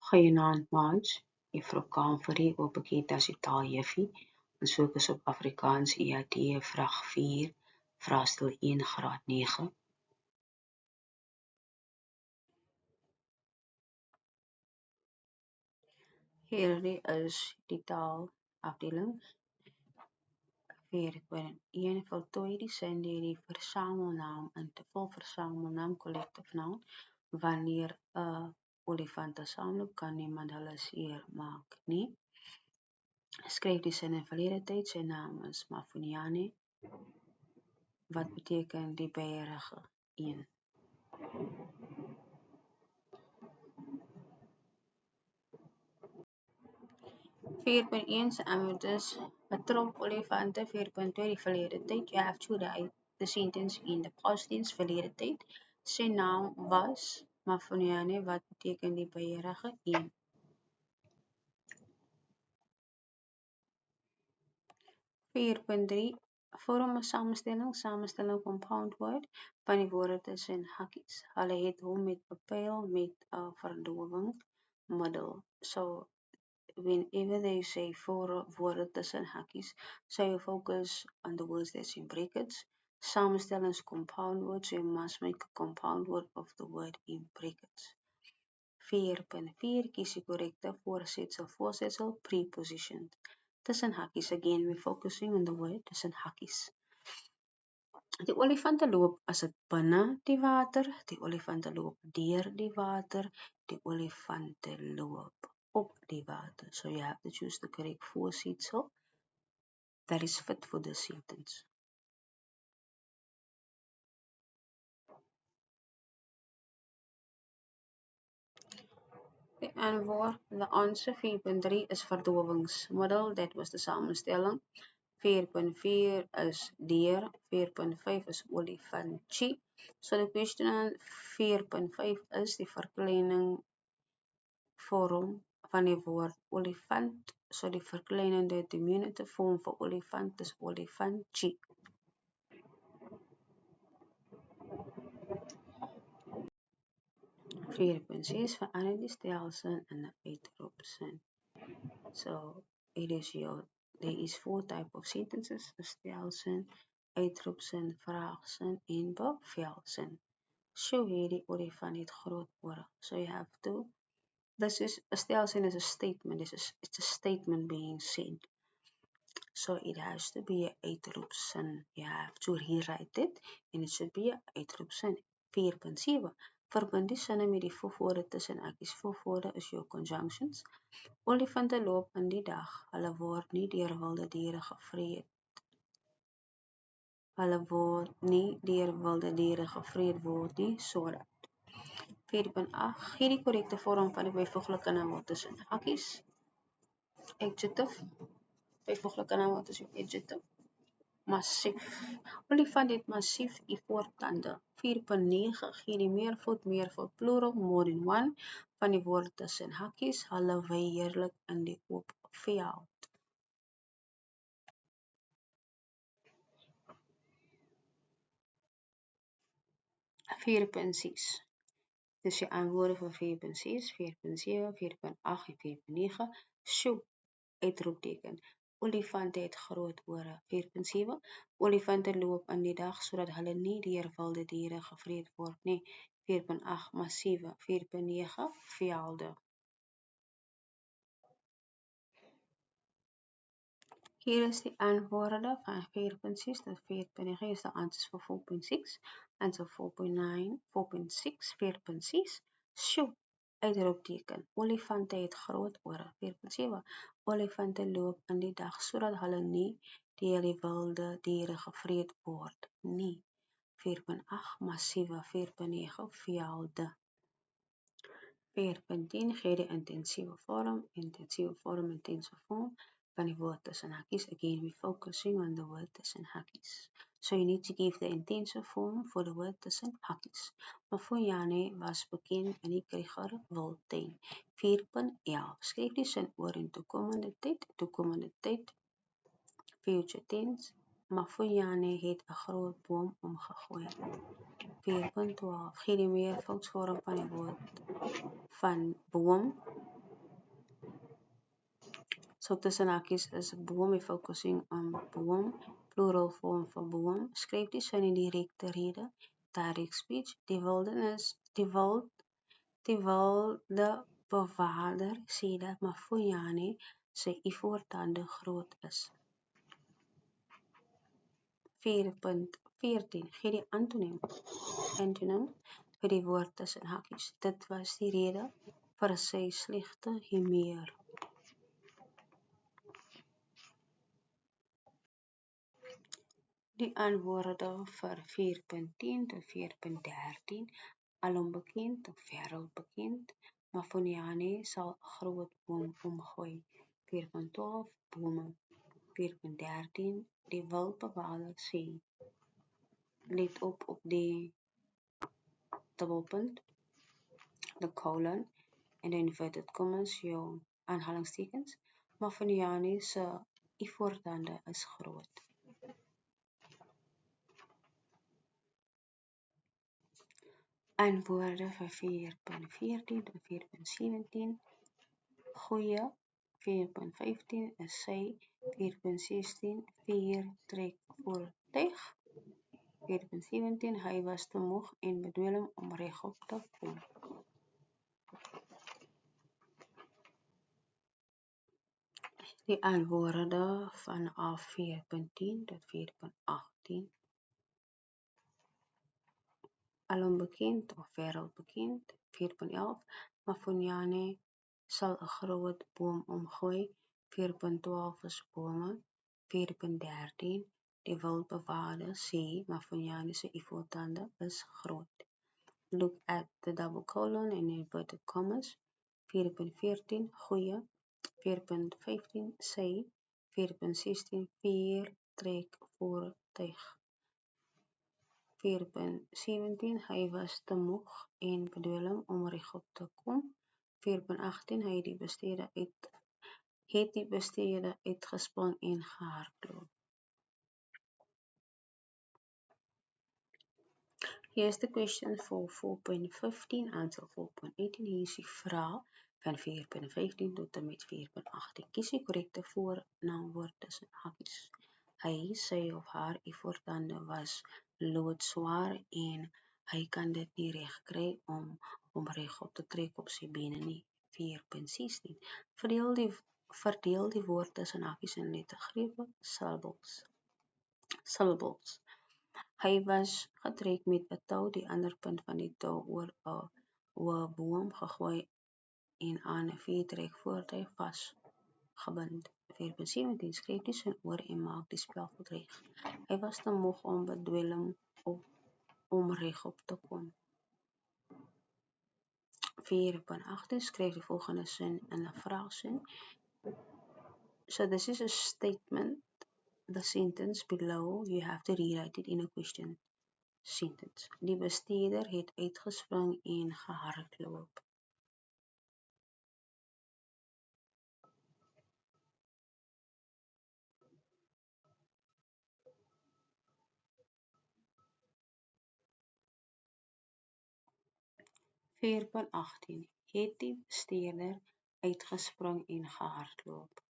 Goeienaand, Maj. Juffrou Kamferie, ook bekend as die Taaljuffie. Ons fokus op Afrikaans EAD vraag 4, vraestel 1 graad 9. Hierdie is die taalafdeling 4.1. Voltooi die sin deur die versamelnaam in te vul. Versamelnaam, collective noun. Wanneer 'n olifante saamloop, kan niemand hulle seer maak nie. Skryf die sin in verlede tyd. Sy naam is Mafuniane. Wat beteken die beierige een? 4.1 se antwoord is 'n trop olifante. 4.2 die verlede tyd. You have to write the sentence in the past tense, verlede tyd. Sy naam was Mafuniane. Wat beteken die beierige een? 4.3 vorm 'n samestelling. Samestelling compound word van die woorde tussen hakkies. Hulle het hom met bepaal met 'n verdowingsmiddel. So whenever they say four woorde tussen hakkies, so you focus on the words that's in brackets. Samenstellings compound words, so you must make a compound word of the word in brackets. 4.4 kies die korrekte voorzetsel, preposition. Tussen hakkies, again, we're focusing on the word tussen hakkies. Die olifante loop as dit binne die water, die olifante loop deur die water, die olifante loop op die water. So you have to choose the correct voorzetsel that is fit for the sentence. The answer 4.3 is verdowingsmiddel. That was the samenstelling. 4.4 is dier. 4.5 is olifantjie. So the question on 4.5 is die verkleining vorm van die woord olifant. So die verkleinende diminutive vorm vir olifant is olifantjie. 4.6 verander die stelsel in 'n uitroepsin. So there is 4 type of sentences: 'n stelsin, uitroepsin, vraagsin en bevelsin. So hierdie olifant het groot ore. So you have to, this is a stelsin is a statement. It's a statement being said. So it has to be a uitroepsin. You have to rewrite it and it should be a uitroepsin. 4.7 Verbind die sinne met die voegwoorde tussen hakkies. Voegwoorde is your conjunctions. Olifante loop in die dag. Hulle word nie deur wilde diere gevreet. Hulle word nie deur wilde diere gevreet word nie, sodat. 4.8 Gee die korrekte vorm van die byvoeglike naamwoord tussen hakkies. Adjective. Byvoeglike naamwoord is jou adjective. Massief. Olifant het massief ivoortande. 4.9 Gee die meervoud plural, more than one, van die woorde tussen hakkies. Hulle wy heerlik in die oop veld. 4.6 Dis die antwoorde vir 4.6, 4.7, 4.8 en 4.9. Sjoe, uitroepteken. Olifante het groot ore. 4.7 Olifante loop in die dag sodat hulle nie deur wilde diere gevreet word nie. 4.8 Massiewe. 4.9 Velde. Hier is die antwoorde van 4.6 tot 4.9 is the answers for 4.6 and so 4.9, 4.6, 4.6. Sjoe, uitroepteken. Olifante het groot ore. 4.7 Olifante loop in die dag sodat hulle nie deur die wilde diere gevreet word nie. 4.8 Massiewe. 4.9 Velde. 4.10 Gee die intensiewe vorm, intense vorm van die woord tussen hakkies. Again, we're focusing on the word tussen hakkies. So you need to give the intensive form for the word tussen hakkies. Mafuyane was bekend in die Kruger-Wildtuin. 4.11 Skryf die sin oor in toekomende tyd, future tense. Mafuyane het 'n groot boom omgegooi. 4.12 Gee die meervoudsvorm van die woord van boom. So tussen hakies is boom, die focusing on boom, plural vorm van boom. Skryf die sin in direkte rede, direct speech. Die wilde bewaarder sê dat Mafuyane sy voortande groot is. 4.14 Gee die antoniem vir die woord tussen hakies. Dit was die rede vir sy slegte humeur. Die antwoorde vir 4.10 tot 4.13 alom bekend of wêreldbekend. Mafuyane sal 'n groot boom omgooi. 4.12 Bome. 4.13 Die wildbewaarder sê. Let op die dubbelpunt, de colon en de inverted commas, jou aanhalingstekens. Mafuyane se voortande is groot. Antwoorde vir 4.14 tot 4.17 Goeie. 4.15 is sy. 4.16 Vier trek voertuig. 4.17 Hy was te moeg en bedwelm om regop te kom. Die antwoorde vanaf 4.10 tot 4.18 alom bekend of wêreldbekend. 4.11 Mafuyane sal 'n groot boom omgooi. 4.12 is bome. 4.13 Die wildbewaarder sê Mafuyane se voortande is groot. Look at the double colon and inverted commas. 4.14 Goeie. 4.15 sy. 4.16 Vier trek voertuig. 4.17 Hy was te moeg en bedwelm om regop te kom. 4.18 Hy het die bestuurder uitgespring en gehardloop. Here's the question for 4.15 until 4.18. Hier is die vraag van 4.15 tot en met 4.18. Kies die korrekte voornaamwoord tussen hakies. Hy, sy of haar voortande was loodswaar en hy kan dit nie reg kry om regop te trek op sy bene nie. 4.16 Verdeel die woord tussen hakies in lettergrepe, syllables. Hy was getrek met 'n tou, die ander punt van die tou oor 'n boom gegooi en aan 'n viertrek voertuig vasgebind. 4.17 Skryf die sin oor en maak die spelfout reg. Hy was te moeg om bedwelm om regop te kom. 4.18 Skryf die volgende sin in 'n vraagsin. So this is a statement. The sentence below, you have to rewrite it in a question sentence. Die bestuurder het uitgespring en gehardloop. Het die bestuurder uitgespring en gehardloop.